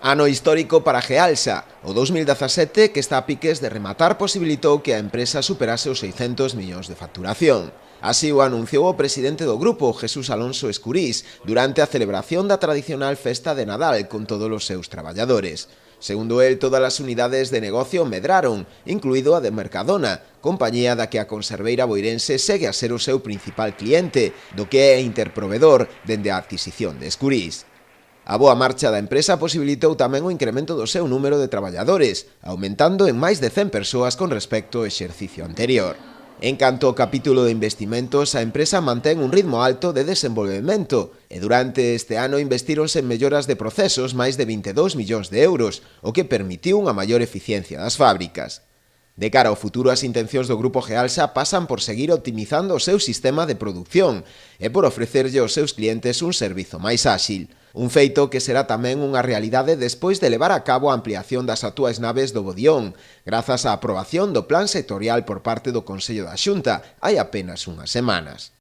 Ano histórico para Gealsa. O 2017, que está a piques de rematar, posibilitou que a empresa superase os 600 millóns de facturación. Así o anunciou o presidente do grupo, Jesús Alonso Escurís, durante a celebración da tradicional festa de Nadal con todos os seus traballadores. Segundo el, todas as unidades de negocio medraron, incluído a de Mercadona, compañía da que a conserveira boirense segue a ser o seu principal cliente, do que é interprovedor dende a adquisición de Escurís. A boa marcha da empresa posibilitou tamén o incremento do seu número de traballadores, aumentando en máis de 100 persoas con respecto ao exercicio anterior. En canto ao capítulo de investimentos, a empresa mantén un ritmo alto de desenvolvemento e durante este ano investíronse en melloras de procesos máis de 22 millóns de euros, o que permitiu unha maior eficiencia das fábricas. De cara ao futuro, as intencións do Grupo Gealsa pasan por seguir optimizando o seu sistema de produción e por ofrecerlle aos seus clientes un servizo máis áxil. Un feito que será tamén unha realidade despois de levar a cabo a ampliación das actuais naves do Bodión, grazas á aprobación do plan sectorial por parte do Consello da Xunta hai apenas unhas semanas.